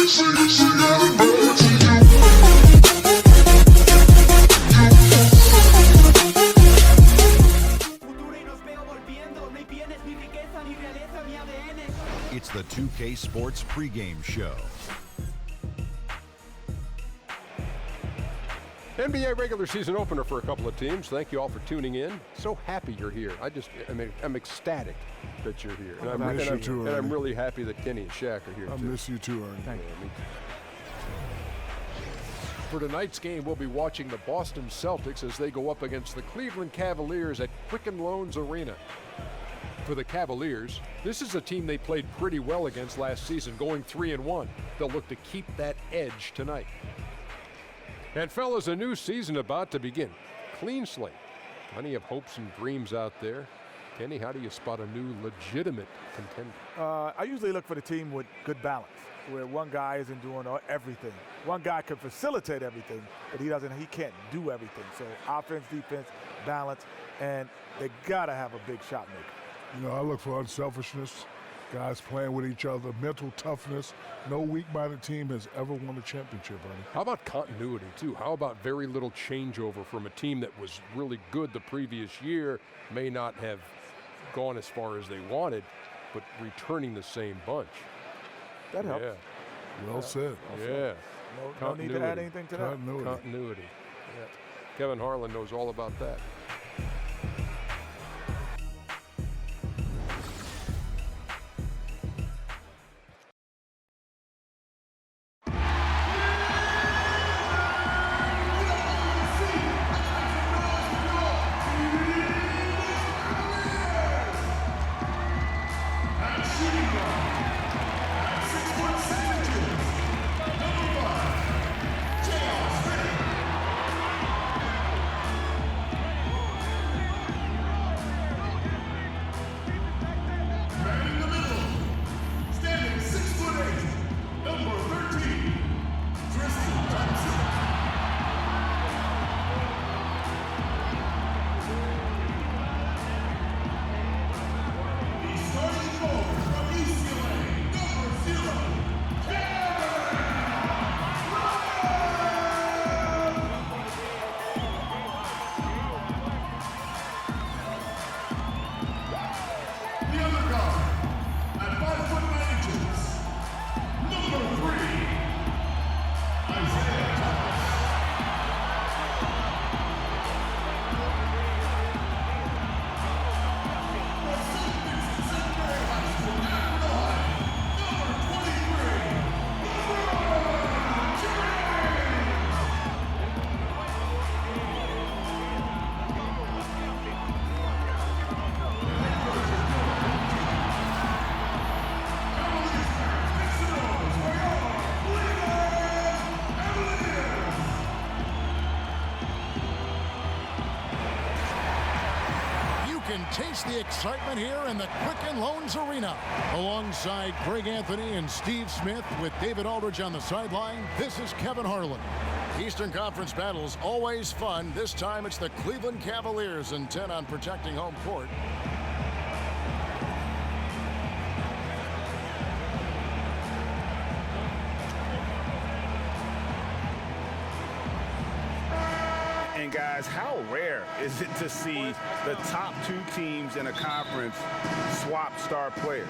It's the 2K Sports pregame show. NBA regular season opener for a couple of teams. Thank you all for tuning in. So happy you're here. I'm ecstatic that you're here. I miss you too, and I'm really happy that Kenny and Shaq are here, I too. miss you too, Ernie. Thank you. For tonight's game, we'll be watching the Boston Celtics as they go up against the Cleveland Cavaliers at Quicken Loans Arena. For the Cavaliers, this is a team they played pretty well against last season, going 3-1. They'll look to keep that edge tonight. And fellas, a new season about to begin. Clean slate. Plenty of hopes and dreams out there. Kenny, how do you spot a new legitimate contender? I usually look for the team with good balance, where one guy isn't doing everything. One guy can facilitate everything, but he can't do everything. So offense, defense, balance, and they gotta have a big shot maker. You know, I look for unselfishness, guys playing with each other, mental toughness. No weak-minded team has ever won a championship, Ernie. How about continuity, too? How about very little changeover from a team that was really good the previous year, may not have gone as far as they wanted, but returning the same bunch? That helps. Yeah. Well said. Yeah. No need to add anything to that. Continuity. Yeah. Kevin Harlan knows all about that. Taste the excitement here in the Quicken Loans Arena. Alongside Greg Anthony and Steve Smith with David Aldridge on the sideline, this is Kevin Harlan. Eastern Conference battles always fun. This time it's the Cleveland Cavaliers intent on protecting home court. And guys, how rare is it to see the top two teams in a conference swap star players,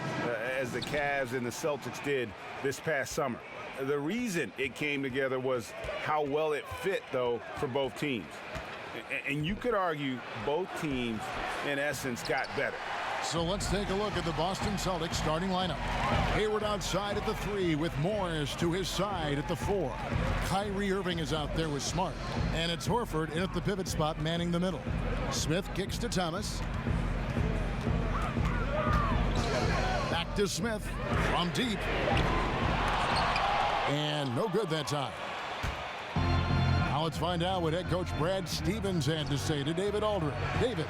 as the Cavs and the Celtics did this past summer? The reason it came together was how well it fit, though, for both teams. And you could argue both teams, in essence, got better. So let's take a look at the Boston Celtics starting lineup. Hayward outside at the 3 with Morris to his side at the 4. Kyrie Irving is out there with Smart. And it's Horford in at the pivot spot manning the middle. Smith kicks to Thomas. Back to Smith from deep. And no good that time. Now let's find out what head coach Brad Stevens had to say to David Aldridge. David.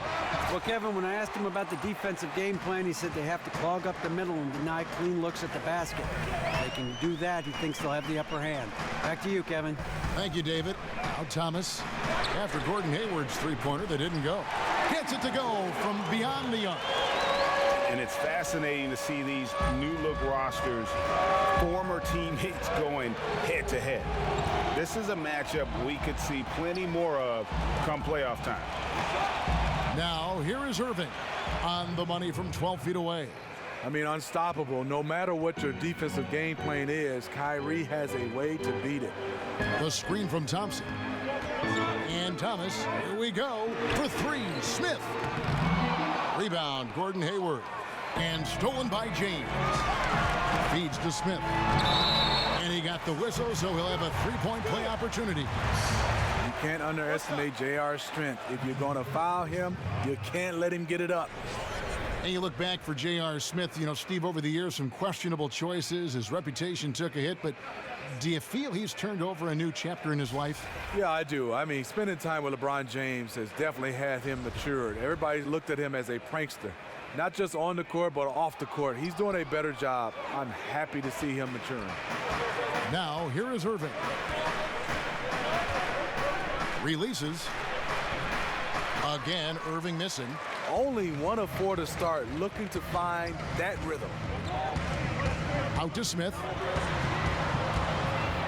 Well, Kevin, when I asked him about the defensive game plan, he said they have to clog up the middle and deny clean looks at the basket. If they can do that, he thinks they'll have the upper hand. Back to you, Kevin. Thank you, David. Now Thomas, after Gordon Hayward's three-pointer that didn't go. Gets it to go from beyond the arc. And it's fascinating to see these new-look rosters former teammates going head-to-head. This is a matchup we could see plenty more of come playoff time. Now, here is Irving on the money from 12 feet away. I mean, unstoppable. No matter what your defensive game plan is, Kyrie has a way to beat it. The screen from Thompson. And Thomas, here we go for three. Smith. Rebound, Gordon Hayward. And stolen by James. Feeds to Smith. And he got the whistle, so he'll have a three-point play opportunity. You can't underestimate JR's strength. If you're going to foul him, you can't let him get it up. And you look back for J.R. Smith, you know, Steve, over the years, some questionable choices. His reputation took a hit, but do you feel he's turned over a new chapter in his life? Yeah, I do. I mean, spending time with LeBron James has definitely had him matured. Everybody looked at him as a prankster, not just on the court, but off the court. He's doing a better job. I'm happy to see him maturing. Now, here is Irving. Releases. Again, Irving missing. Only 1 of 4 to start, looking to find that rhythm. Out to Smith.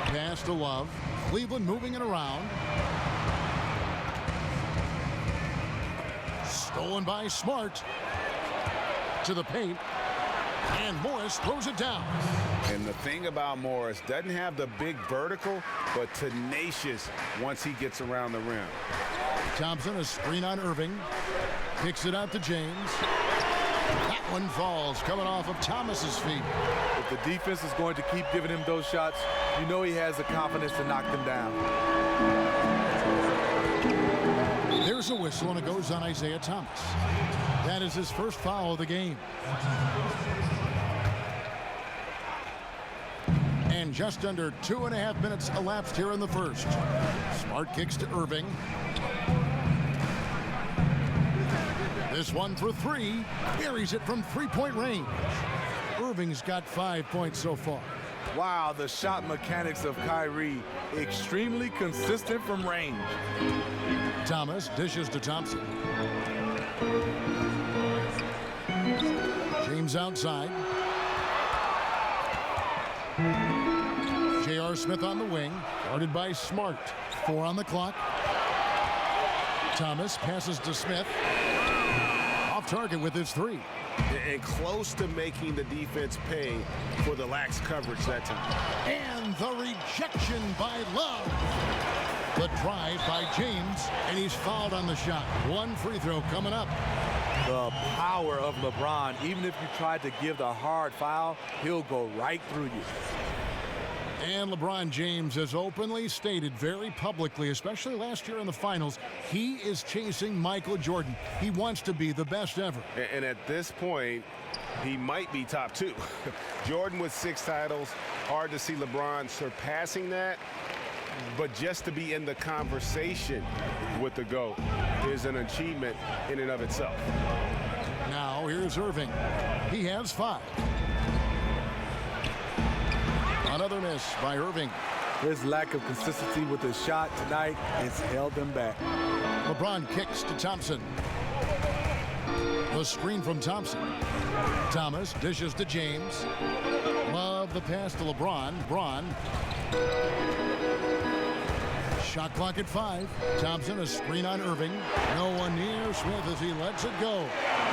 Pass to Love. Cleveland moving it around. Stolen by Smart. To the paint. And Morris throws it down. And the thing about Morris, doesn't have the big vertical, but tenacious once he gets around the rim. Thompson, a screen on Irving. Kicks it out to James. That one falls, coming off of Thomas's feet. If the defense is going to keep giving him those shots, you know he has the confidence to knock them down. There's a whistle, and it goes on Isaiah Thomas. That is his first foul of the game. And just under 2.5 minutes elapsed here in the first. Smart kicks to Irving. This one for three. Buries it from three-point range. Irving's got 5 points so far. Wow, the shot mechanics of Kyrie, extremely consistent from range. Thomas dishes to Thompson. James outside. J.R. Smith on the wing, guarded by Smart. 4 on the clock. Thomas passes to Smith. Off target with his 3. And close to making the defense pay for the lax coverage that time. And the rejection by Love. The drive by James, and he's fouled on the shot. 1 free throw coming up. The power of LeBron, even if you tried to give the hard foul, he'll go right through you. And LeBron James has openly stated very publicly, especially last year in the finals, he is chasing Michael Jordan. He wants to be the best ever. And at this point, he might be top 2. Jordan with 6 titles. Hard to see LeBron surpassing that. But just to be in the conversation with the GOAT is an achievement in and of itself. Now here's Irving. He has 5. Another miss by Irving. His lack of consistency with his shot tonight has held them back. LeBron kicks to Thompson. The screen from Thompson. Thomas dishes to James. Love the pass to LeBron. Braun. Shot clock at 5. Thompson, a screen on Irving. No one near Smith as he lets it go.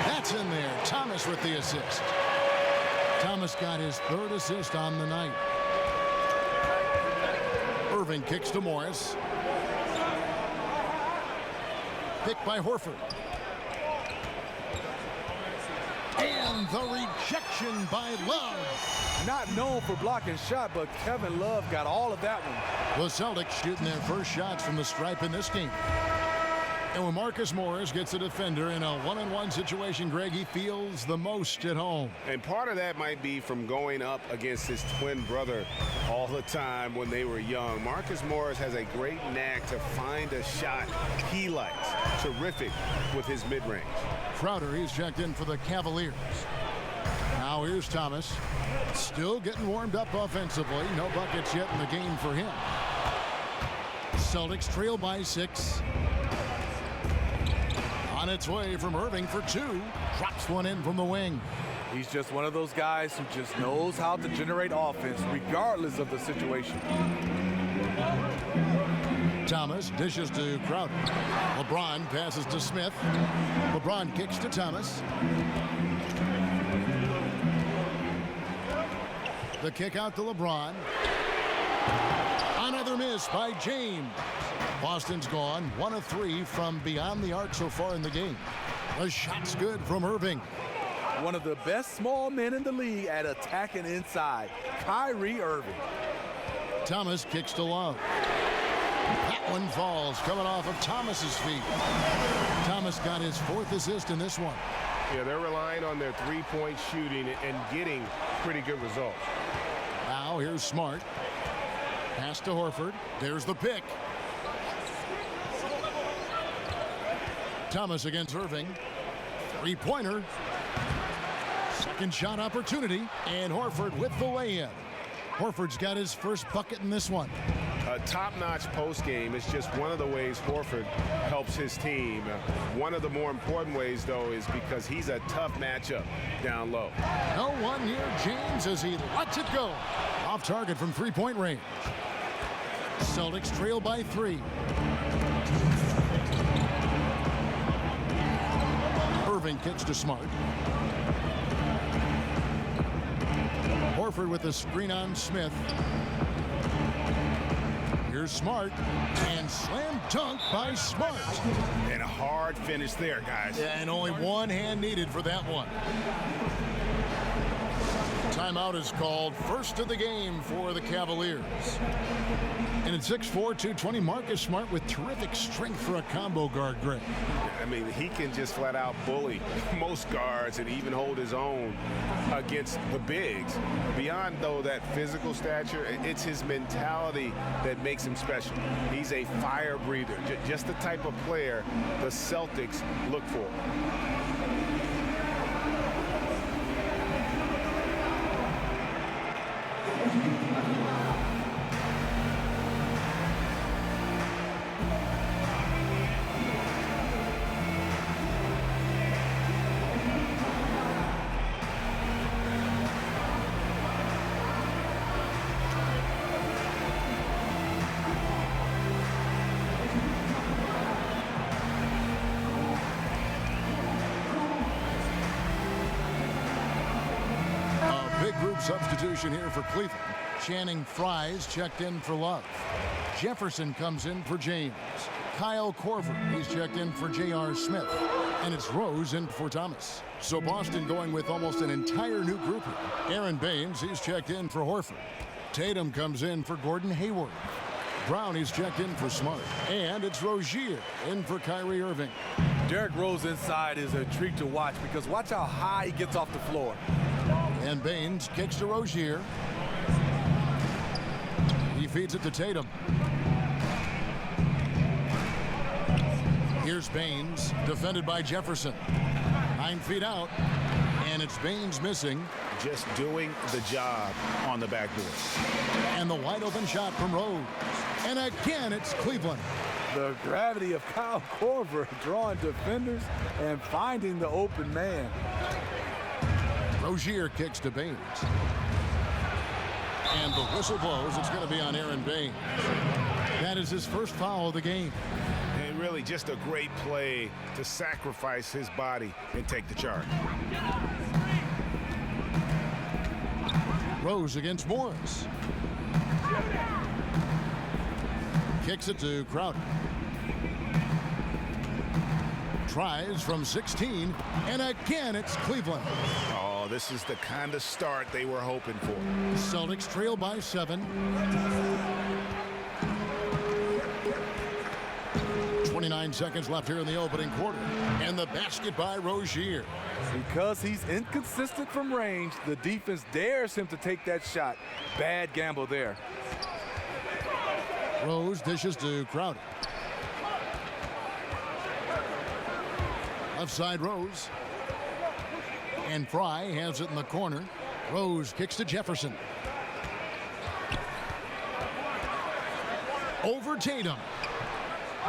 That's in there. Thomas with the assist. Thomas got his 3rd assist on the night. Irving kicks to Morris. Picked by Horford. And the rejection by Love. Not known for blocking shot, but Kevin Love got all of that one. The Celtics shooting their first shots from the stripe in this game. And when Marcus Morris gets a defender in a one-on-one situation, Greg, he feels the most at home. And part of that might be from going up against his twin brother all the time when they were young. Marcus Morris has a great knack to find a shot he likes. Terrific with his mid-range. Crowder, he's checked in for the Cavaliers. Now here's Thomas. Still getting warmed up offensively. No buckets yet in the game for him. Celtics trail by 6. On its way from Irving for 2. Drops one in from the wing. He's just one of those guys who just knows how to generate offense regardless of the situation. Thomas dishes to Crowder. LeBron passes to Smith. LeBron kicks to Thomas. The kick out to LeBron. Another miss by James. Boston's gone 1 of 3 from beyond the arc so far in the game. The shot's good from Irving. One of the best small men in the league at attacking inside, Kyrie Irving. Thomas kicks to Love. That one falls, coming off of Thomas's feet. Thomas got his 4th assist in this one. Yeah, they're relying on their three-point shooting and getting pretty good results. Now here's Smart. Pass to Horford. There's the pick. Thomas against Irving. Three-pointer. Second shot opportunity. And Horford with the lay-in. Horford's got his first bucket in this one. A top-notch post game is just one of the ways Horford helps his team. One of the more important ways, though, is because he's a tough matchup down low. No one near James as he lets it go. Off target from three-point range. Celtics trail by 3. Irving kicks to Smart. Horford with the screen on Smith. Here's Smart, and slam dunk by Smart. And a hard finish there, guys. Yeah, and only one hand needed for that one. Timeout is called, first of the game for the Cavaliers. And at 6'4", 220, Marcus Smart with terrific strength for a combo guard, Greg. I mean, he can just flat out bully most guards and even hold his own against the bigs. Beyond, though, that physical stature, it's his mentality that makes him special. He's a fire breather, just the type of player the Celtics look for. Substitution here for Cleveland. Channing Frye's checked in for Love. Jefferson comes in for James. Kyle Korver, he's checked in for J.R. Smith. And it's Rose in for Thomas. So Boston going with almost an entire new group here. Aaron Baines, he's checked in for Horford. Tatum comes in for Gordon Hayward. Brown, he's checked in for Smart. And it's Rozier in for Kyrie Irving. Derrick Rose inside is a treat to watch because watch how high he gets off the floor. And Baines kicks to Rozier. He feeds it to Tatum. Here's Baines, defended by Jefferson. 9 feet out, and it's Baines missing. Just doing the job on the backboard. And the wide open shot from Rose. And again, it's Cleveland. The gravity of Kyle Korver drawing defenders and finding the open man. Rozier kicks to Baines. And the whistle blows. It's going to be on Aaron Baines. That is his first foul of the game. And really just a great play to sacrifice his body and take the charge. Rose against Morris. Kicks it to Crowder. Tries from 16, and again it's Cleveland. Oh, this is the kind of start they were hoping for. Celtics trail by 7. 29 seconds left here in the opening quarter. And the basket by Rozier. Because he's inconsistent from range, the defense dares him to take that shot. Bad gamble there. Rose dishes to Crowder. Left side Rose. And Fry has it in the corner. Rose kicks to Jefferson. Over Tatum.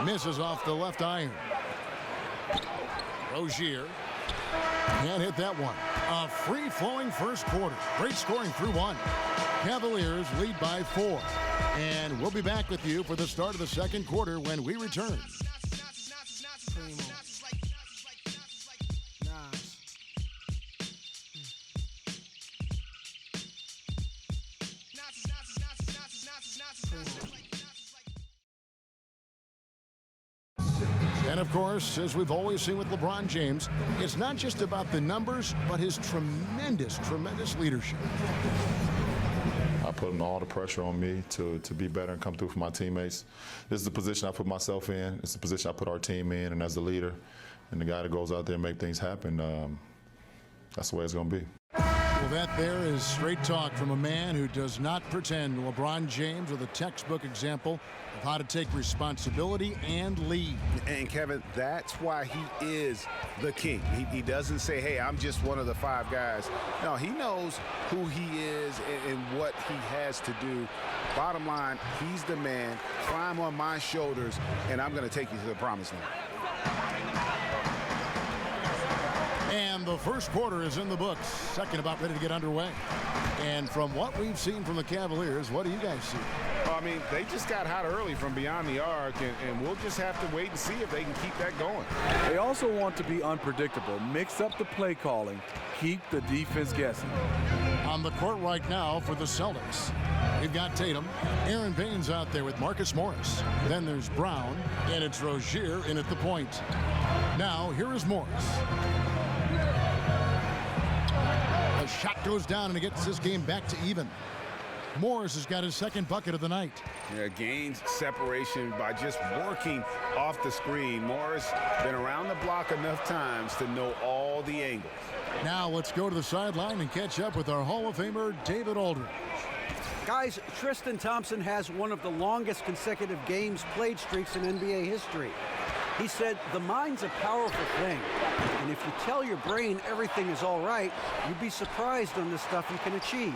Misses off the left iron. Rozier can't hit that one. A free-flowing first quarter. Great scoring through one. Cavaliers lead by 4. And we'll be back with you for the start of the second quarter when we return. And of course, as we've always seen with LeBron James, it's not just about the numbers, but his tremendous leadership. I put all the pressure on me to be better and come through for my teammates. This is the position I put myself in. It's the position I put our team in, and as the leader and the guy that goes out there and make things happen, that's the way it's going to be. Well, that there is straight talk from a man who does not pretend. LeBron James with a textbook example of how to take responsibility and lead. And Kevin, that's why he is the king. He doesn't say, hey, I'm just one of the 5 guys. No, he knows who he is and what he has to do. Bottom line, he's the man. Climb on my shoulders, and I'm going to take you to the promised land. And the first quarter is in the books. Second about ready to get underway. And from what we've seen from the Cavaliers, what do you guys see? Well, I mean, they just got hot early from beyond the arc, and we'll just have to wait and see if they can keep that going. They also want to be unpredictable. Mix up the play calling. Keep the defense guessing. On the court right now for the Celtics, we've got Tatum. Aaron Baines out there with Marcus Morris. Then there's Brown, and it's Rozier in at the point. Now, here is Morris. The shot goes down, and it gets this game back to even. Morris has got his second bucket of the night. Yeah, gains separation by just working off the screen. Morris been around the block enough times to know all the angles. Now let's go to the sideline and catch up with our Hall of Famer, David Aldridge. Guys, Tristan Thompson has one of the longest consecutive games played streaks in NBA history. He said, the mind's a powerful thing, and if you tell your brain everything is all right, you'd be surprised on the stuff you can achieve.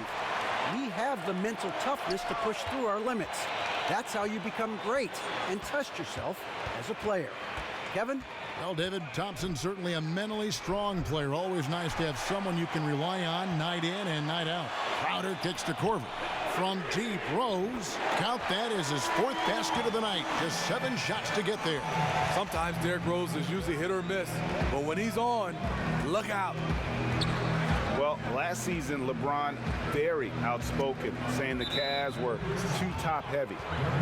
We have the mental toughness to push through our limits. That's how you become great and test yourself as a player. Kevin? Well, David, Thompson's certainly a mentally strong player. Always nice to have someone you can rely on night in and night out. Crowder kicks to Corver. From deep, Rose. Count that as his 4th basket of the night. Just 7 shots to get there. Sometimes Derrick Rose is usually hit or miss, but when he's on, look out. Well, last season, LeBron very outspoken, saying the Cavs were too top-heavy.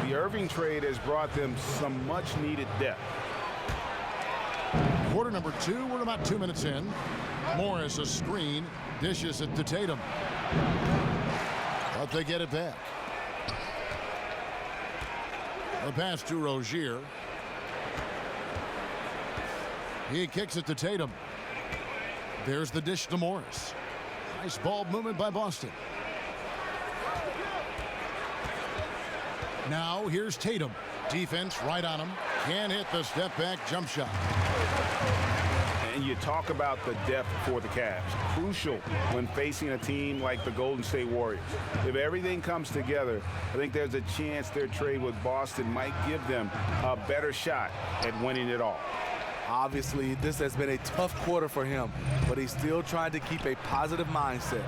The Irving trade has brought them some much-needed depth. Quarter number 2, we're about 2 minutes in. Morris, a screen, dishes it to Tatum. But they get it back. The pass to Rozier. He kicks it to Tatum. There's the dish to Morris. Nice ball movement by Boston. Now here's Tatum. Defense right on him. Can't hit the step back jump shot. And you talk about the depth for the Cavs. Crucial when facing a team like the Golden State Warriors. If everything comes together, I think there's a chance their trade with Boston might give them a better shot at winning it all. Obviously, this has been a tough quarter for him, but he's still trying to keep a positive mindset.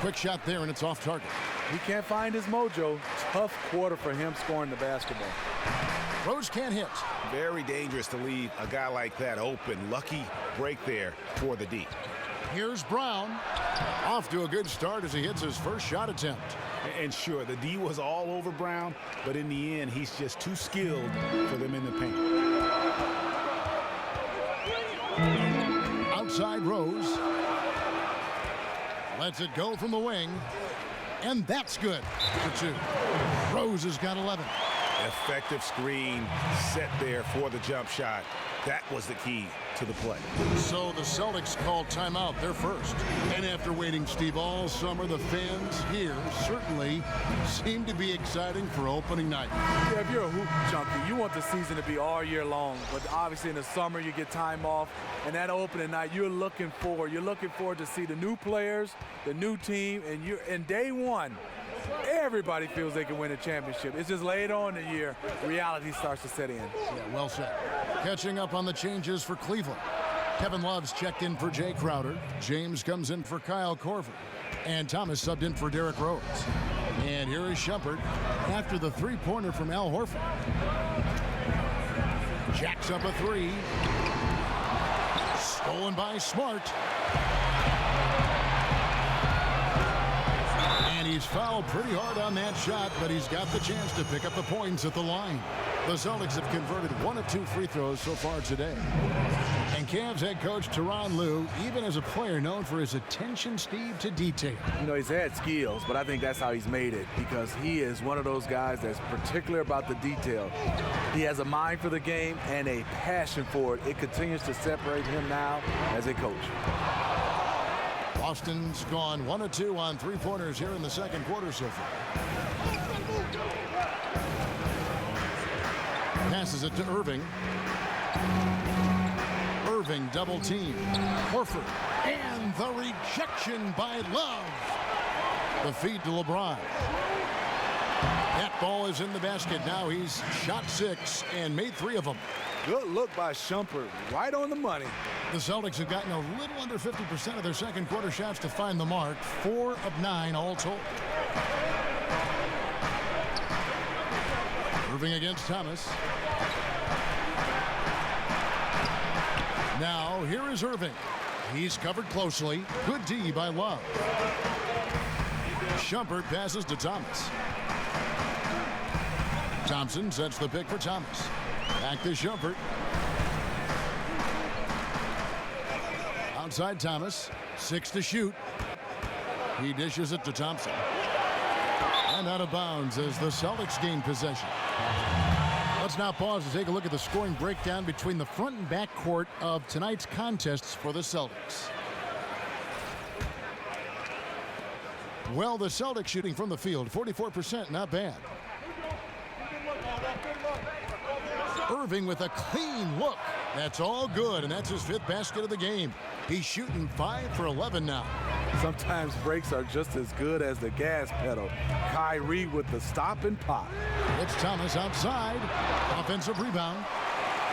Quick shot there, and it's off target. He can't find his mojo. Tough quarter for him scoring the basketball. Rose can't hit. Very dangerous to leave a guy like that open. Lucky break there for the D. Here's Brown. Off to a good start as he hits his first shot attempt. And sure, the D was all over Brown, but in the end, he's just too skilled for them in the paint. Outside Rose. Lets it go from the wing. And that's good for 2. Rose has got 11. Effective screen set there for the jump shot. That was the key to the play. So the Celtics called timeout, their first. And after waiting, Steve, all summer, the fans here certainly seem to be exciting for opening night. Yeah, if you're a hoop junkie, you want the season to be all year long. But obviously in the summer, you get time off. And that opening night, you're looking forward. You're looking forward to see the new players, the new team, and day one, everybody feels they can win a championship. It's just later on in the year, reality starts to set in. Yeah, well said. Catching up on the changes for Cleveland. Kevin Love's checked in for Jay Crowder. James comes in for Kyle Korver. And Thomas subbed in for Derrick Rose. And here is Shumpert after the three-pointer from Al Horford. Jacks up a three. Stolen by Smart. And he's fouled pretty hard on that shot, but he's got the chance to pick up the points at the line. The Celtics have converted 1 of 2 free throws so far today. And Cavs head coach Tyronn Lue, even as a player known for his attention, Steve, to detail. You know, he's had skills, but I think that's how he's made it, because he is one of those guys that's particular about the detail. He has a mind for the game and a passion for it. It continues to separate him now as a coach. Boston's gone 1 of 2 on three-pointers here in the second quarter so far. Passes it to Irving. Irving double team. Horford. And the rejection by Love. The feed to LeBron. That ball is in the basket. Now he's shot 6 and made 3 of them. Good look by Shumpert. Right on the money. The Celtics have gotten a little under 50% of their second quarter shots to find the mark. 4 of 9 all told. Irving against Thomas. Now here is Irving. He's covered closely. Good D by Love. Shumpert passes to Thomas. Thompson sets the pick for Thomas. Back to Shumpert. Outside Thomas. 6 to shoot. He dishes it to Thompson. And out of bounds as the Celtics gain possession. Let's now pause to take a look at the scoring breakdown between the front and back court of tonight's contests for the Celtics. Well, the Celtics shooting from the field, 44%, not bad. Irving with a clean look. That's all good, and that's his 5th basket of the game. He's shooting 5 for 11 now. Sometimes breaks are just as good as the gas pedal. Kyrie with the stop and pop. It's Thomas outside. Offensive rebound.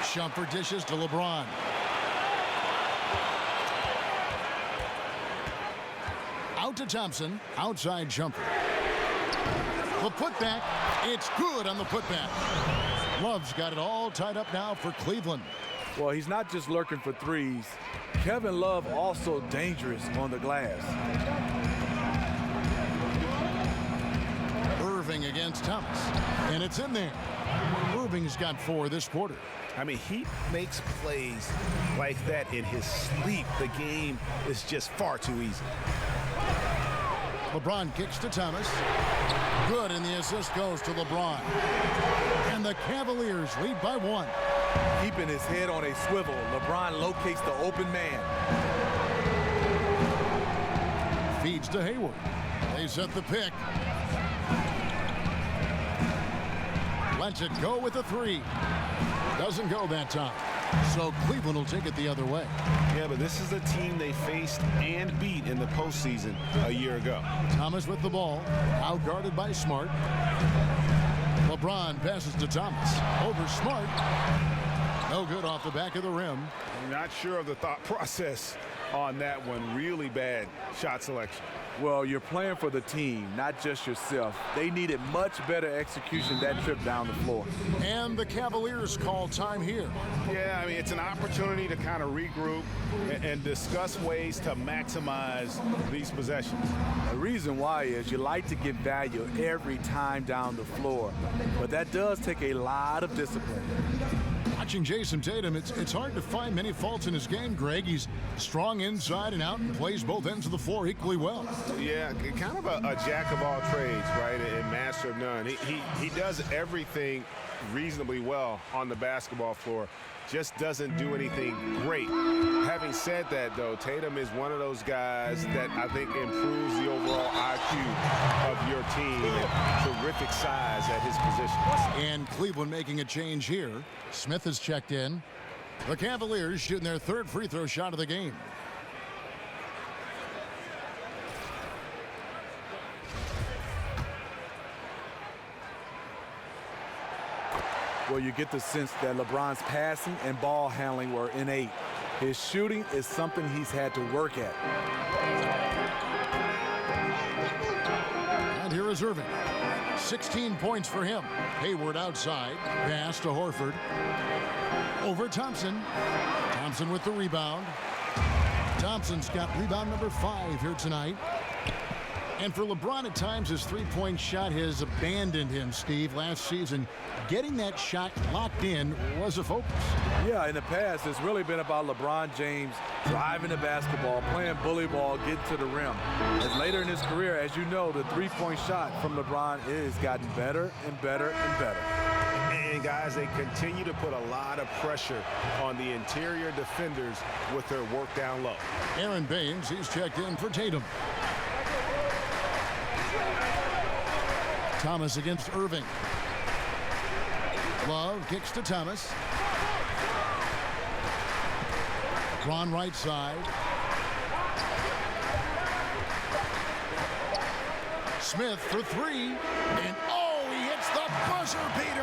Shumpert dishes to LeBron. Out to Thompson. Outside Shumpert. The putback. It's good on the putback. Love's got it all tied up now for Cleveland. Well, he's not just lurking for threes. Kevin Love also dangerous on the glass. Irving against Thomas. And it's in there. Irving's got 4 this quarter. I mean, he makes plays like that in his sleep. The game is just far too easy. LeBron kicks to Thomas. Good, and the assist goes to LeBron. And the Cavaliers lead by 1. Keeping his head on a swivel, LeBron locates the open man. Feeds to Hayward. They set the pick. Lets it go with a 3. Doesn't go that time. So Cleveland will take it the other way. Yeah, but this is a team they faced and beat in the postseason a year ago. Thomas with the ball. Outguarded by Smart. LeBron passes to Thomas. Over Smart. No good off the back of the rim. I'm not sure of the thought process on that one. Really bad shot selection. Well, you're playing for the team, not just yourself. They needed much better execution that trip down the floor. And the Cavaliers call time here. Yeah, I mean, it's an opportunity to kind of regroup and discuss ways to maximize these possessions. The reason why is you like to get value every time down the floor, but that does take a lot of discipline. Watching Jason Tatum, it's hard to find many faults in his game, Greg. He's strong inside and out and plays both ends of the floor equally well. Yeah, kind of a jack of all trades, right, and master of none. He does everything reasonably well on the basketball floor, just doesn't do anything great. Having said that, though, Tatum is one of those guys that I think improves the overall IQ of your team, and terrific size at his position. And Cleveland making a change here. Smith has checked in. The Cavaliers shooting their 3rd free throw shot of the game. Well, you get the sense that LeBron's passing and ball handling were innate. His shooting is something he's had to work at. And here is Irving. 16 points for him. Hayward outside. Pass to Horford. Over Thompson. Thompson with the rebound. Thompson's got rebound number 5 here tonight. And for LeBron, at times, his three-point shot has abandoned him, Steve. Last season, getting that shot locked in was a focus. Yeah, in the past, it's really been about LeBron James driving the basketball, playing bully ball, getting to the rim. As later in his career, as you know, the three-point shot from LeBron has gotten better and better and better. And guys, they continue to put a lot of pressure on the interior defenders with their work down low. Aaron Baines, he's checked in for Tatum. Thomas against Irving. Love kicks to Thomas. Ron right side. Smith for 3. And oh, he hits the buzzer beater.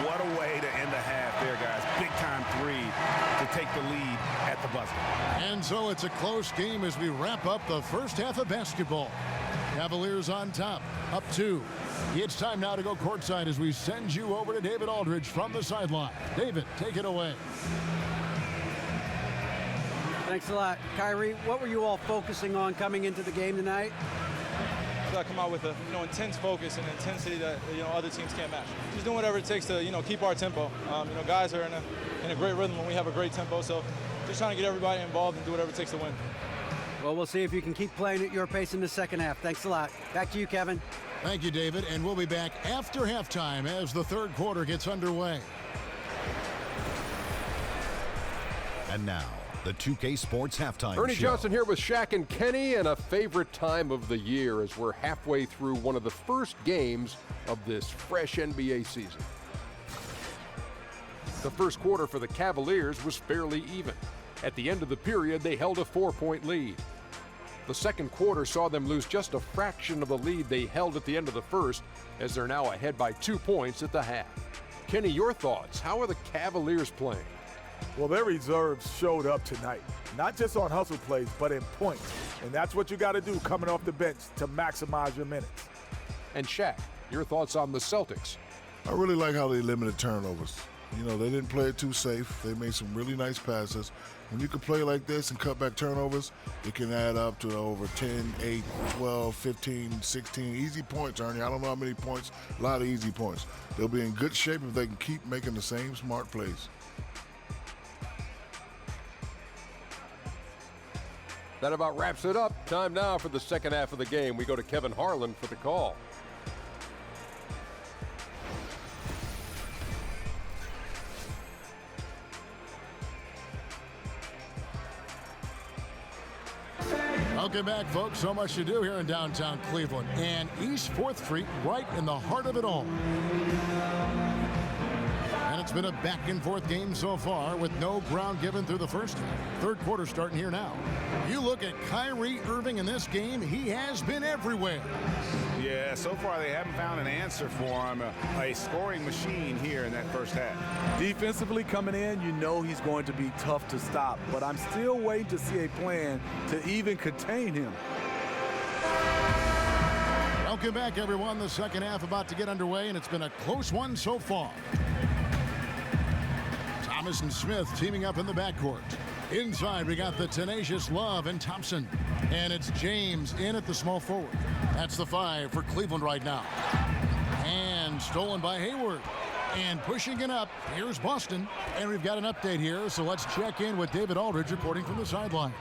What a way to end the half there, guys. Big time 3 to take the lead at the buzzer. And so it's a close game as we wrap up the first half of basketball. Cavaliers on top, up 2. It's time now to go courtside as we send you over to David Aldridge from the sideline. David, take it away. Thanks a lot. Kyrie, what were you all focusing on coming into the game tonight? I come out with a intense focus and intensity that other teams can't match. Just doing whatever it takes to keep our tempo. Guys are in a great rhythm when we have a great tempo. So just trying to get everybody involved and do whatever it takes to win. Well, we'll see if you can keep playing at your pace in the second half. Thanks a lot. Back to you, Kevin. Thank you, David. And we'll be back after halftime as the third quarter gets underway. And now, the 2K Sports Halftime Ernie Show. Johnson here with Shaq and Kenny, and a favorite time of the year as we're halfway through one of the first games of this fresh NBA season. The first quarter for the Cavaliers was fairly even. At the end of the period, they held a 4-point lead. The second quarter saw them lose just a fraction of the lead they held at the end of the first, as they're now ahead by 2 points at the half. Kenny, your thoughts? How are the Cavaliers playing? Well, their reserves showed up tonight, not just on hustle plays, but in points. And that's what you got to do coming off the bench to maximize your minutes. And Shaq, your thoughts on the Celtics? I really like how they limited turnovers. They didn't play it too safe. They made some really nice passes. When you can play like this and cut back turnovers, it can add up to over 10, 8, 12, 15, 16 easy points, Ernie. I don't know how many points, a lot of easy points. They'll be in good shape if they can keep making the same smart plays. That about wraps it up. Time now for the second half of the game. We go to Kevin Harlan for the call. Welcome back, folks. So much to do here in downtown Cleveland. And East 4th Street, right in the heart of it all. And it's been a back-and-forth game so far with no ground given through the first half. Third quarter starting here now. You look at Kyrie Irving in this game, he has been everywhere. Yeah, so far they haven't found an answer for him. A scoring machine here in that first half. Defensively coming in, you know he's going to be tough to stop, but I'm still waiting to see a plan to even contain him. Welcome back, everyone. The second half about to get underway, and it's been a close one so far. Thomas and Smith teaming up in the backcourt. Inside, we got the tenacious Love and Thompson. And it's James in at the small forward. That's the 5 for Cleveland right now. And stolen by Hayward. And pushing it up, here's Boston. And we've got an update here, so let's check in with David Aldridge reporting from the sideline.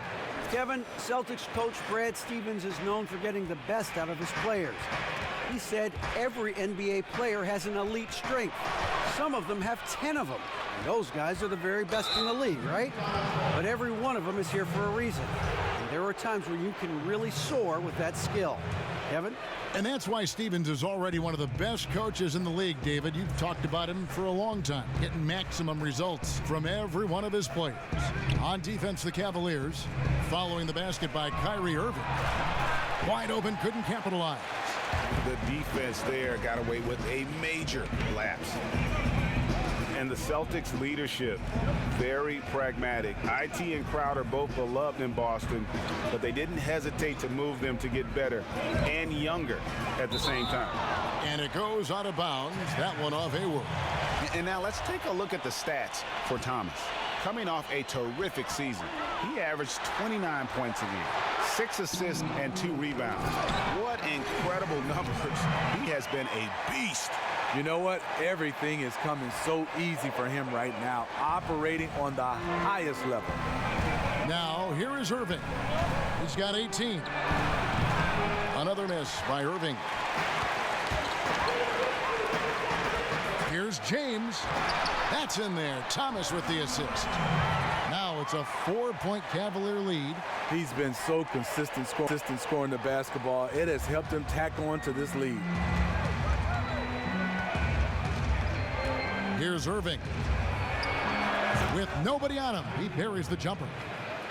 Kevin, Celtics coach Brad Stevens is known for getting the best out of his players. He said every NBA player has an elite strength. Some of them have 10 of them. And those guys are the very best in the league, right? But every one of them is here for a reason. And there are times where you can really soar with that skill. Kevin? And that's why Stevens is already one of the best coaches in the league, David. You've talked about him for a long time, getting maximum results from every one of his players. On defense, the Cavaliers, following the basket by Kyrie Irving. Wide open, couldn't capitalize. The defense there got away with a major lapse. And the Celtics leadership, very pragmatic. IT and Crowder both beloved in Boston, but they didn't hesitate to move them to get better and younger at the same time. And it goes out of bounds. That one off Hayward. And now let's take a look at the stats for Thomas. Coming off a terrific season, he averaged 29 points a game, 6 assists and 2 rebounds. What incredible numbers. He has been a beast. You know what? Everything is coming so easy for him right now, operating on the highest level. Now, here is Irving. He's got 18. Another miss by Irving. Here's James. That's in there. Thomas with the assist. Now it's a 4-point Cavalier lead. He's been so consistent scoring the basketball. It has helped him tack on to this lead. Here's Irving. With nobody on him, he buries the jumper.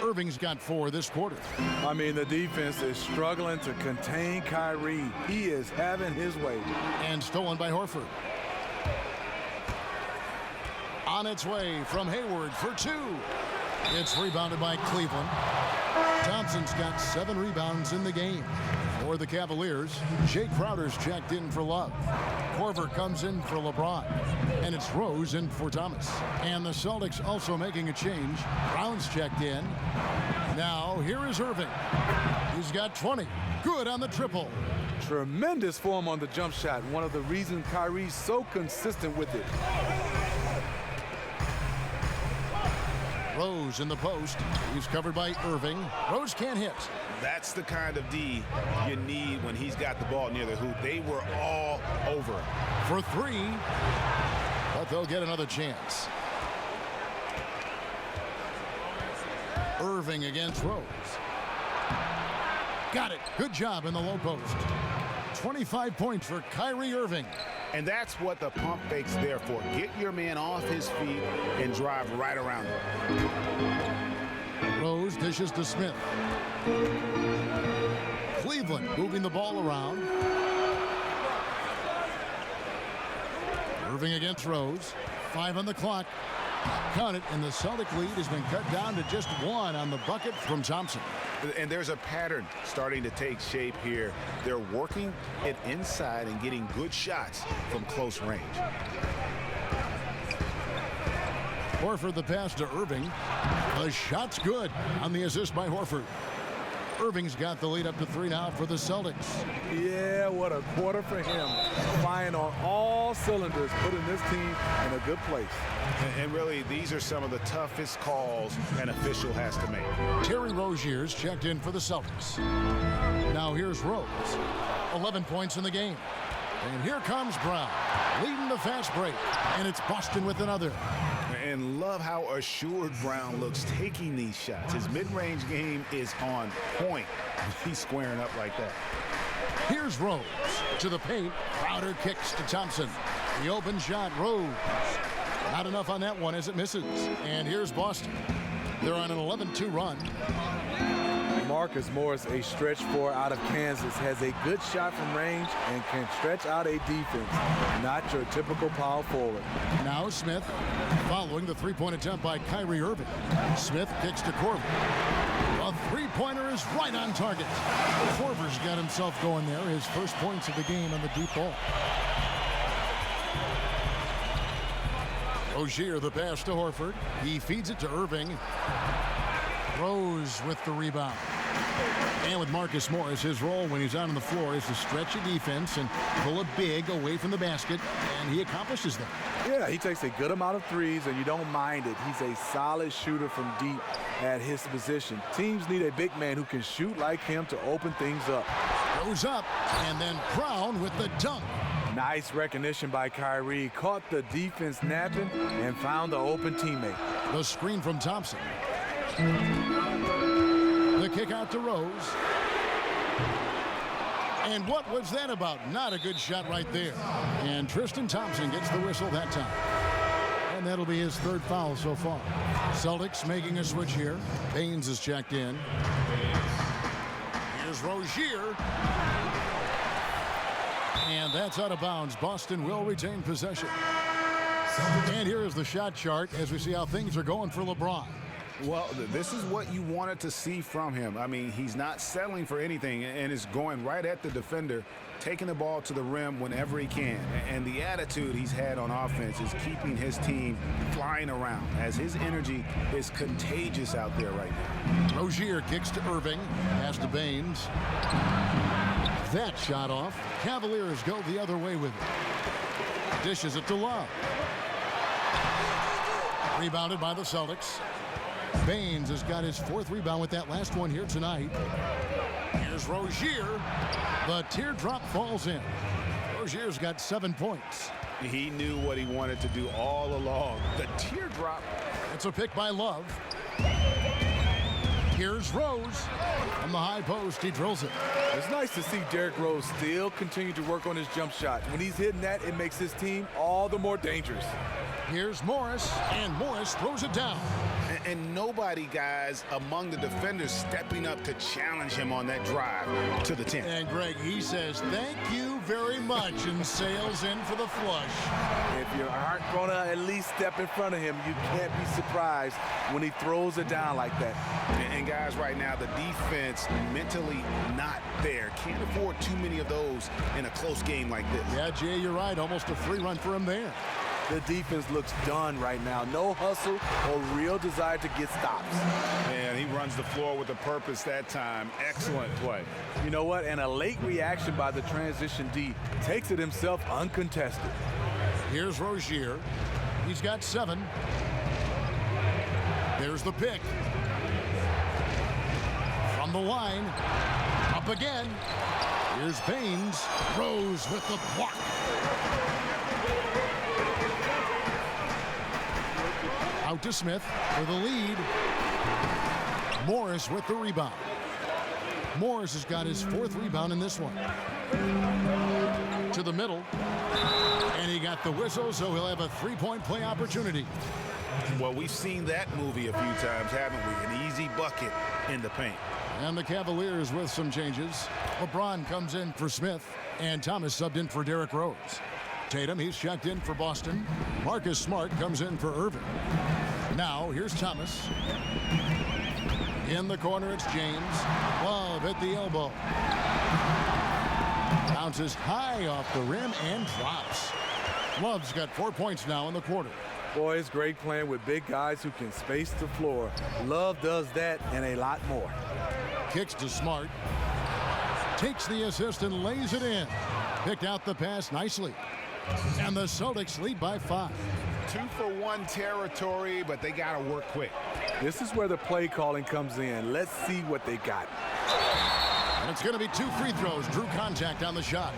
Irving's got 4 this quarter. I mean, the defense is struggling to contain Kyrie. He is having his way. And stolen by Horford. On its way from Hayward for 2. It's rebounded by Cleveland. Thompson's got 7 rebounds in the game. For the Cavaliers, Jay Crowder's checked in for Love. Korver comes in for LeBron. And it's Rose in for Thomas. And the Celtics also making a change. Brown's checked in. Now, here is Irving. He's got 20. Good on the triple. Tremendous form on the jump shot. One of the reasons Kyrie's so consistent with it. Rose in the post. He's covered by Irving. Rose can't hit. That's the kind of D you need when he's got the ball near the hoop. They were all over him. For 3, but they'll get another chance. Irving against Rose. Got it. Good job in the low post. 25 points for Kyrie Irving. And that's what the pump fake's there for. Get your man off his feet and drive right around him. Rose dishes to Smith. Cleveland moving the ball around. Irving against Rose. 5 on the clock. Count it, and the Celtic lead has been cut down to just 1 on the bucket from Thompson. And there's a pattern starting to take shape here. They're working it inside and getting good shots from close range. Horford the pass to Irving. The shot's good on the assist by Horford. Irving's got the lead up to 3 now for the Celtics. Yeah, what a quarter for him. Flying on all cylinders, putting this team in a good place. And really, these are some of the toughest calls an official has to make. Terry Rozier's checked in for the Celtics. Now here's Rose. 11 points in the game. And here comes Brown, leading the fast break. And it's Boston with another. And love how assured Brown looks taking these shots. His mid-range game is on point. He's squaring up like that. Here's Rose to the paint. Crowder kicks to Thompson. The open shot, Rose. Not enough on that one as it misses. And here's Boston. They're on an 11-2 run. Marcus Morris, a stretch 4 out of Kansas, has a good shot from range and can stretch out a defense. Not your typical power forward. Now Smith following the 3-point attempt by Kyrie Irving. Smith kicks to Korver. A 3-pointer is right on target. Korver's got himself going there. His first points of the game on the deep ball. Rozier the pass to Horford. He feeds it to Irving. Rose with the rebound. And with Marcus Morris, his role when he's out on the floor is to stretch a defense and pull a big away from the basket, and he accomplishes that. Yeah, he takes a good amount of threes, and you don't mind it. He's a solid shooter from deep at his position. Teams need a big man who can shoot like him to open things up. Goes up, and then Brown with the dunk. Nice recognition by Kyrie. Caught the defense napping and found the open teammate. The screen from Thompson. The kick out to Rose. And what was that about? Not a good shot right there. And Tristan Thompson gets the whistle that time. And that'll be his 3rd foul so far. Celtics making a switch here. Baines is checked in. Here's Rozier. And that's out of bounds. Boston will retain possession. And here is the shot chart as we see how things are going for LeBron. Well, this is what you wanted to see from him. I mean, he's not settling for anything and is going right at the defender, taking the ball to the rim whenever he can. And the attitude he's had on offense is keeping his team flying around, as his energy is contagious out there right now. Rozier kicks to Irving, pass to Baines. That shot off. Cavaliers go the other way with it. Dishes it to Love. Rebounded by the Celtics. Baines has got his 4th rebound with that last one here tonight. Here's Rozier. The teardrop falls in. Rozier's got 7 points. He knew what he wanted to do all along. The teardrop. It's a pick by Love. Here's Rose. From the high post, he drills it. It's nice to see Derrick Rose still continue to work on his jump shot. When he's hitting that, it makes his team all the more dangerous. Here's Morris, and Morris throws it down. And nobody, guys, among the defenders stepping up to challenge him on that drive to the 10. And Greg, he says, thank you very much, and sails in for the flush. If you aren't going to at least step in front of him, you can't be surprised when he throws it down like that. And guys, right now, the defense mentally not there. Can't afford too many of those in a close game like this. Yeah, Jay, you're right. Almost a free run for him there. The defense looks done right now. No hustle or real desire to get stops. And he runs the floor with a purpose that time. Excellent play. You know what? And a late reaction by the transition D takes it himself uncontested. Here's Rozier. He's got 7. There's the pick. From the line. Up again. Here's Baines. Rose with the block. Out to Smith for the lead. Morris with the rebound. Morris has got his 4th rebound in this one. To the middle. And he got the whistle, so he'll have a 3-point play opportunity. Well, we've seen that movie a few times, haven't we? An easy bucket in the paint. And the Cavaliers with some changes. LeBron comes in for Smith, and Thomas subbed in for Derrick Rose. Tatum, he's checked in for Boston. Marcus Smart comes in for Irving. Now, here's Thomas. In the corner, it's James. Love at the elbow. Bounces high off the rim and drops. Love's got 4 points now in the quarter. Boy, it's great playing with big guys who can space the floor. Love does that and a lot more. Kicks to Smart. Takes the assist and lays it in. Picked out the pass nicely. And the Celtics lead by 5. 2-for-1 territory, but they got to work quick. This is where the play calling comes in. Let's see what they got. And it's going to be 2 free throws. Drew contact on the shot.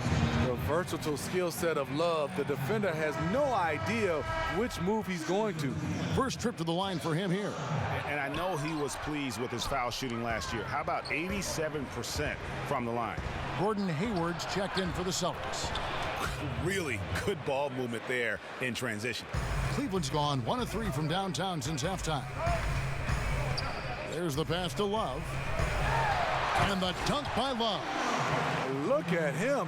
The versatile skill set of Love. The defender has no idea which move he's going to. First trip to the line for him here. And I know he was pleased with his foul shooting last year. How about 87% from the line? Gordon Hayward's checked in for the Celtics. Really good ball movement there in transition. Cleveland's gone 1 of 3 from downtown since halftime. There's the pass to Love. And the dunk by Love. Look at him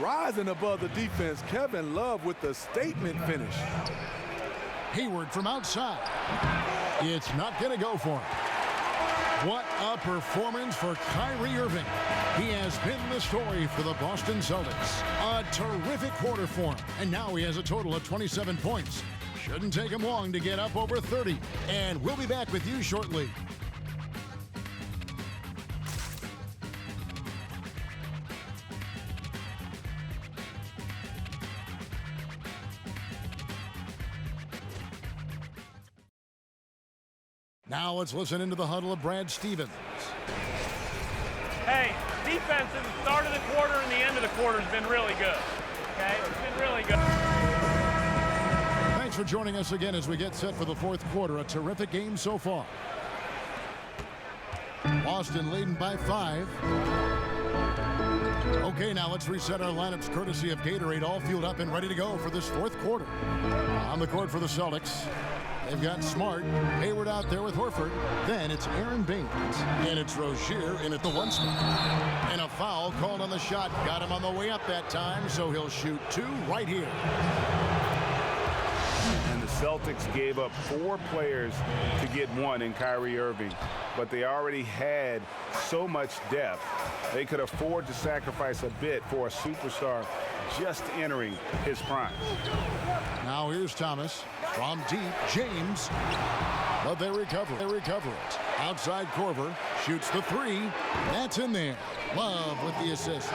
rising above the defense. Kevin Love with the statement finish. Hayward from outside. It's not going to go for him. What a performance for Kyrie Irving. He has been the story for the Boston Celtics. A terrific quarter for him. And now he has a total of 27 points. Shouldn't take him long to get up over 30. And we'll be back with you shortly. Now let's listen into the huddle of Brad Stevens. Hey, defense at the start of the quarter and the end of the quarter has been really good. Okay, it's been really good. Thanks for joining us again as we get set for the 4th quarter. A terrific game so far. Boston leading by 5. Okay, now let's reset our lineups courtesy of Gatorade, all fueled up and ready to go for this 4th quarter. On the court for the Celtics, they've got Smart, Hayward out there with Horford. Then it's Aaron Baines, and it's Rozier in at the 1 spot. And a foul called on the shot. Got him on the way up that time, so he'll shoot 2 right here. And the Celtics gave up 4 players to get 1 in Kyrie Irving, but they already had so much depth. They could afford to sacrifice a bit for a superstar just entering his prime. Now here's Thomas from deep. James, but they recover. They recover it. Outside Korver shoots the 3. That's in there. Love with the assist.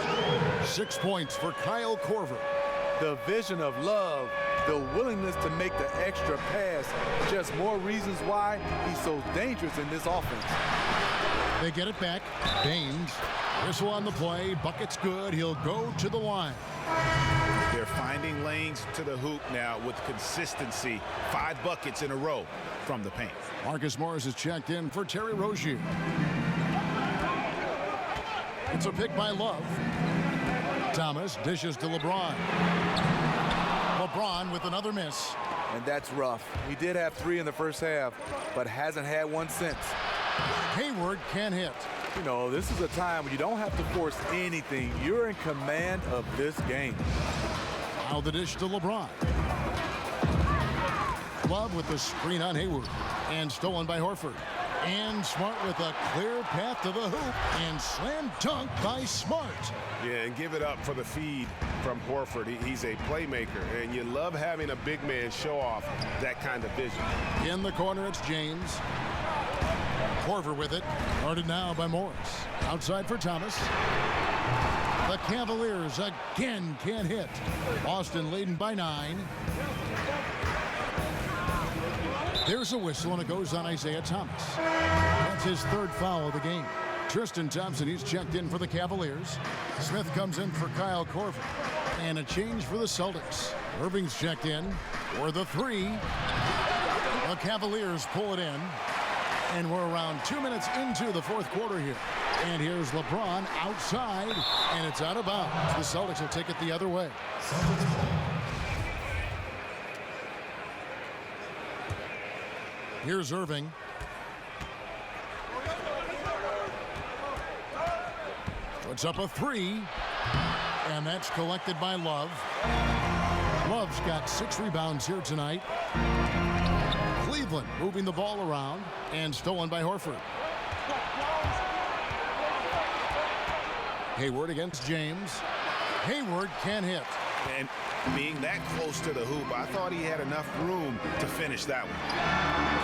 6 points for Kyle Korver. The vision of Love, the willingness to make the extra pass, just more reasons why he's so dangerous in this offense. They get it back. Baines, whistle on the play. Bucket's good. He'll go to the line. They're finding lanes to the hoop now with consistency. 5 buckets in a row from the paint. Marcus Morris is checked in for Terry Rozier. It's a pick by Love. Thomas dishes to LeBron. LeBron with another miss. And that's rough. He did have 3 in the first half, but hasn't had 1 since. Hayward can't hit. You know, this is a time when you don't have to force anything. You're in command of this game. Now the dish to LeBron. Love with the screen on Hayward. And stolen by Horford. And Smart with a clear path to the hoop. And slam dunk by Smart. Yeah, and give it up for the feed from Horford. He's a playmaker, and you love having a big man show off that kind of vision. In the corner, it's James. Korver with it. Guarded now by Morris. Outside for Thomas. The Cavaliers again can't hit. Boston leading by 9. There's a whistle, and it goes on Isaiah Thomas. That's his 3rd foul of the game. Tristan Thompson, he's checked in for the Cavaliers. Smith comes in for Kyle Korver. And a change for the Celtics. Irving's checked in for the 3. The Cavaliers pull it in. And we're around 2 minutes into the 4th quarter here. And here's LeBron outside, and it's out of bounds. The Celtics will take it the other way. Here's Irving. Puts up a 3, and that's collected by Love. Love's got 6 rebounds here tonight. Cleveland moving the ball around and stolen by Horford. Hayward against James. Hayward can't hit. And being that close to the hoop, I thought he had enough room to finish that one.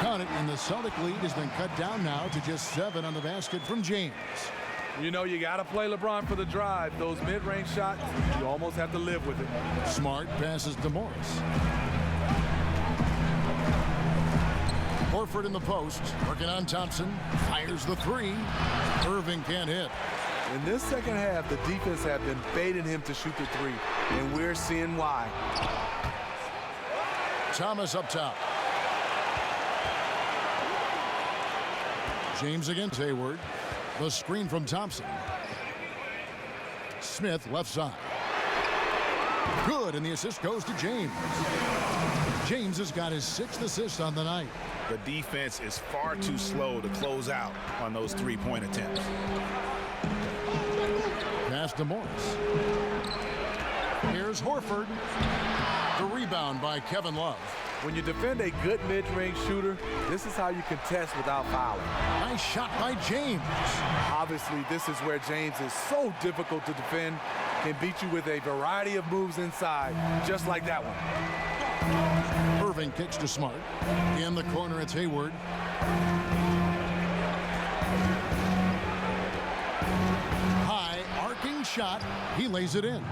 Count it, and the Celtic lead has been cut down now to just 7 on the basket from James. You know, you got to play LeBron for the drive. Those mid-range shots, you almost have to live with it. Smart passes to Morris. Horford in the post, working on Thompson. Fires the 3. Irving can't hit. In this second half, the defense have been baiting him to shoot the 3, and we're seeing why. Thomas up top. James against Hayward. The screen from Thompson. Smith left side. Good, and the assist goes to James. James has got his 6th assist on the night. The defense is far too slow to close out on those 3-point attempts. Pass to Morris. Here's Horford. The rebound by Kevin Love. When you defend a good mid-range shooter, this is how you contest without fouling. Nice shot by James. Obviously, this is where James is so difficult to defend. Can beat you with a variety of moves inside, just like that one. Irving kicks to Smart. In the corner, it's Hayward. High, arcing shot. He lays it in.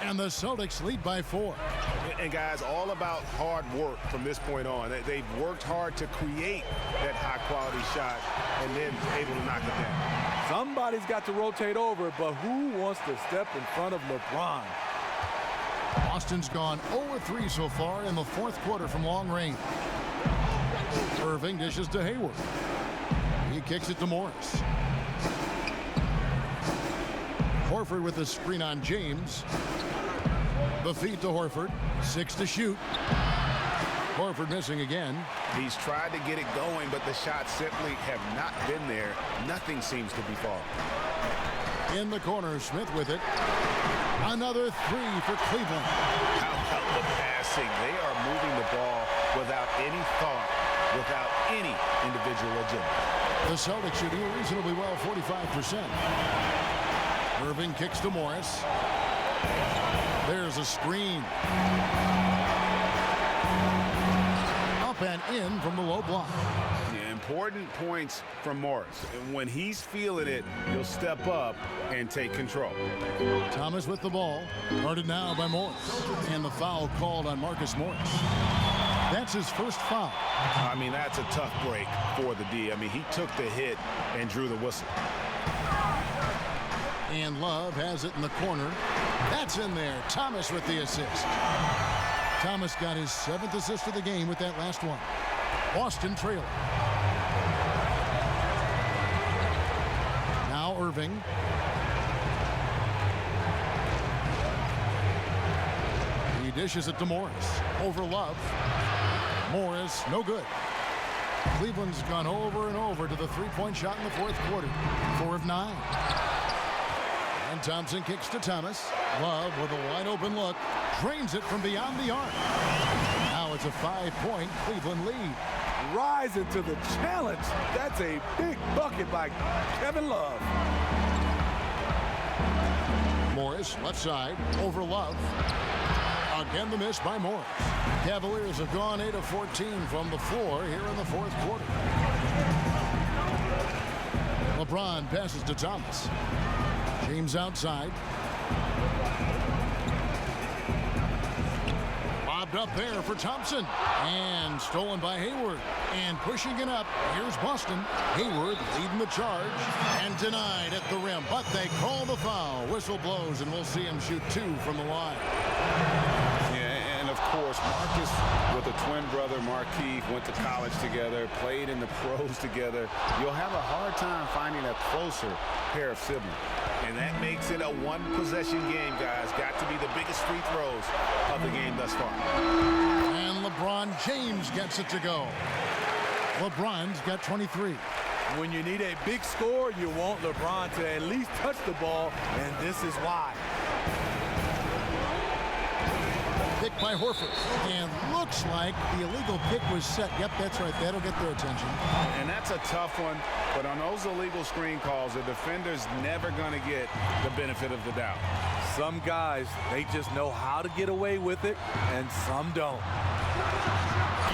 And the Celtics lead by 4. And guys, all about hard work from this point on. They've worked hard to create that high-quality shot and then able to knock it down. Somebody's got to rotate over, but who wants to step in front of LeBron? Boston's gone 0-3 so far in the 4th quarter from long range. Irving dishes to Hayward. He kicks it to Morris. Horford with the screen on James. The feed to Horford. 6 to shoot. Horford missing again. He's tried to get it going, but the shots simply have not been there. Nothing seems to be falling. In the corner, Smith with it. Another three for Cleveland. How about the passing? They are moving the ball without any thought, without any individual agenda. The Celtics shooting reasonably well, 45%. Irving kicks to Morris. There's a screen. Up and in from the low block. Yeah, important points from Morris. And when he's feeling it, he'll step up and take control. Thomas with the ball. Guarded now by Morris. And the foul called on Marcus Morris. That's his first foul. I mean, that's a tough break for the D. I mean, he took the hit and drew the whistle. And Love has it in the corner. That's in there. Thomas with the assist. Thomas got his 7th assist of the game with that last one. Boston trailing. Now Irving. He dishes it to Morris. Over Love. Morris, no good. Cleveland's gone over and over to the three-point shot in the fourth quarter. 4 of 9. And Thompson kicks to Thomas. Love with a wide open look. Drains it from beyond the arc. Now it's a 5-point Cleveland lead. Rising to the challenge. That's a big bucket by Kevin Love. Morris, left side, over Love. Again the miss by Morris. Cavaliers have gone 8 of 14 from the floor here in the fourth quarter. LeBron passes to Thomas. James outside. Lobbed up there for Thompson. And stolen by Hayward. And pushing it up, here's Boston. Hayward leading the charge. And denied at the rim. But they call the foul. Whistle blows, and we'll see him shoot 2 from the line. Yeah, and of course, Marcus with a twin brother, Markieff, went to college together, played in the pros together. You'll have a hard time finding a closer pair of siblings. And that makes it a one-possession game, guys. Got to be the biggest free throws of the game thus far. And LeBron James gets it to go. LeBron's got 23. When you need a big score, you want LeBron to at least touch the ball, and this is why. Pick by Horford. And looks like the illegal pick was set. Yep, that's right. That'll get their attention. And that's a tough one. But on those illegal screen calls, the defender's never going to get the benefit of the doubt. Some guys, they just know how to get away with it, and some don't.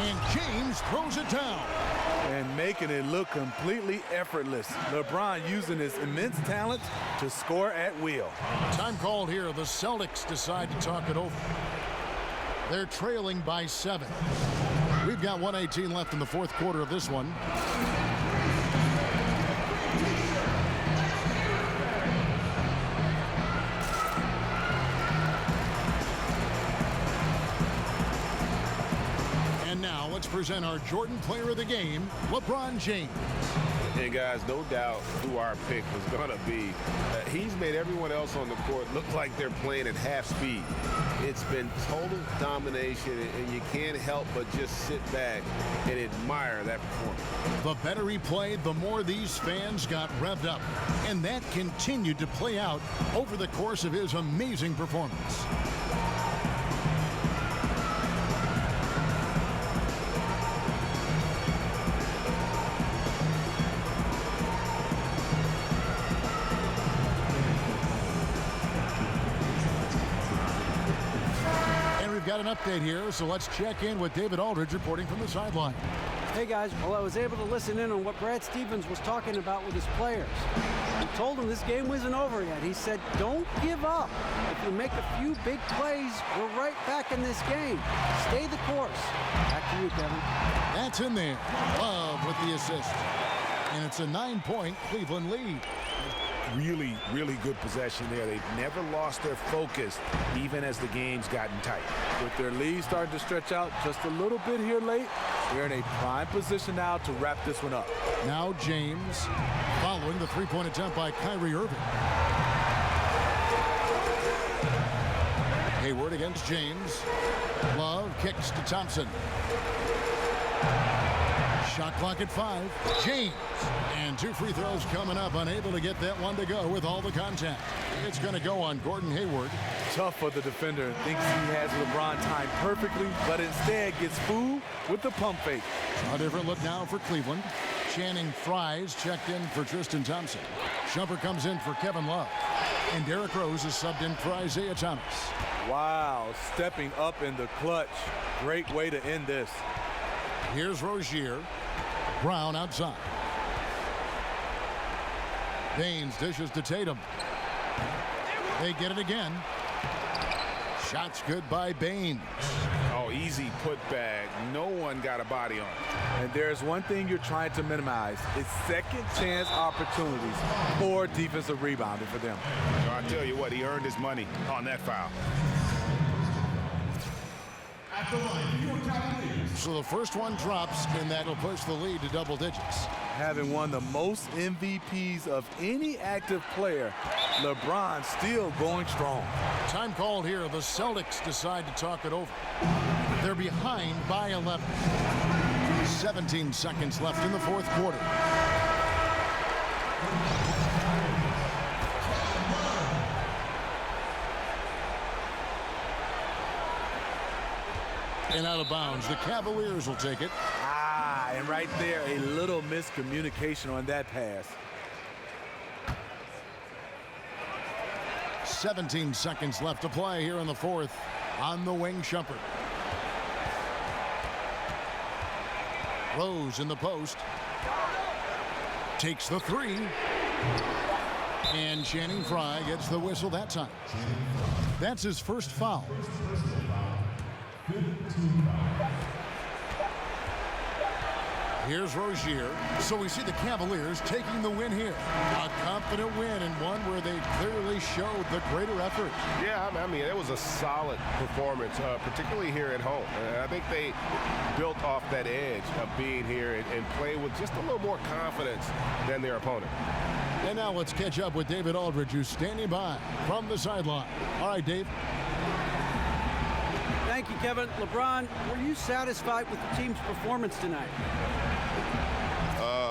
And James throws it down. And making it look completely effortless. LeBron using his immense talent to score at will. Time called here. The Celtics decide to talk it over. They're trailing by 7. We've got 1:18 left in the fourth quarter of this one. And now let's present our Jordan Player of the Game, LeBron James. And guys, no doubt who our pick was going to be. He's made everyone else on the court look like they're playing at half speed. It's been total domination, and you can't help but just sit back and admire that performance. The better he played, the more these fans got revved up. And that continued to play out over the course of his amazing performance. Got an update here, so let's check in with David Aldridge reporting from the sideline. Hey guys, well, I was able to listen in on what Brad Stevens was talking about with his players. He told them this game wasn't over yet. He said, don't give up. If you make a few big plays, we're right back in this game. Stay the course. Back to you, Kevin. That's in there. Love with the assist. And it's a 9-point Cleveland lead. Really, really good possession there. They've never lost their focus, even as the game's gotten tight. With their lead starting to stretch out just a little bit here late, they're in a prime position now to wrap this one up. Now James, following the three-point attempt by Kyrie Irving. Hayward against James. Love kicks to Thompson. Shot clock at 5. James. And 2 free throws coming up. Unable to get that one to go with all the contact. It's going to go on Gordon Hayward. Tough for the defender. Thinks he has LeBron timed perfectly, but instead gets fooled with the pump fake. A different look now for Cleveland. Channing Frye's checked in for Tristan Thompson. Shumpert comes in for Kevin Love. And Derrick Rose is subbed in for Isaiah Thomas. Wow, stepping up in the clutch. Great way to end this. Here's Rozier. Brown outside. Baines dishes to Tatum. They get it again. Shots good by Baines. Oh, easy putback. No one got a body on it. And there's one thing you're trying to minimize. It's second chance opportunities or defensive rebounding for them. So I tell you what, he earned his money on that foul. So the first one drops, and that'll push the lead to double digits. Having won the most MVPs of any active player, LeBron still going strong. Time called here. The Celtics decide to talk it over. They're behind by 11. 17 seconds left in the fourth quarter. And out of bounds. The Cavaliers will take it. And right there, a little miscommunication on that pass. 17 seconds left to play here in the fourth. On the wing, Shumpert. Rose in the post. Takes the 3. And Channing Frye gets the whistle that time. That's his first foul. Here's Rozier. So we see the Cavaliers taking the win here. A confident win and one where they clearly showed the greater effort. Yeah, I mean, it was a solid performance, particularly here at home. I think they built off that edge of being here and play with just a little more confidence than their opponent. And now let's catch up with David Aldridge, who's standing by from the sideline. All right, Dave. Thank you, Kevin. LeBron, were you satisfied with the team's performance tonight?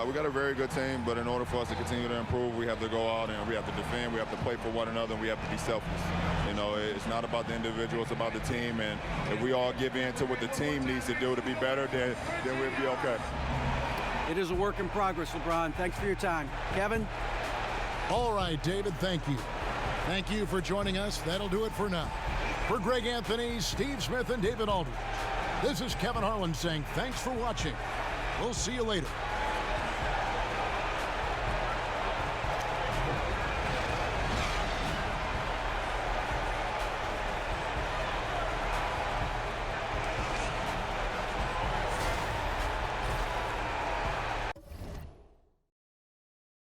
We got a very good team, but in order for us to continue to improve, we have to go out and we have to defend, we have to play for one another, and we have to be selfless. You know, it's not about the individual, it's about the team, and if we all give in to what the team needs to do to be better, then we'll be okay. It is a work in progress, LeBron. Thanks for your time. Kevin? All right, David, thank you. Thank you for joining us. That'll do it for now. For Greg Anthony, Steve Smith, and David Aldridge, this is Kevin Harlan saying thanks for watching. We'll see you later.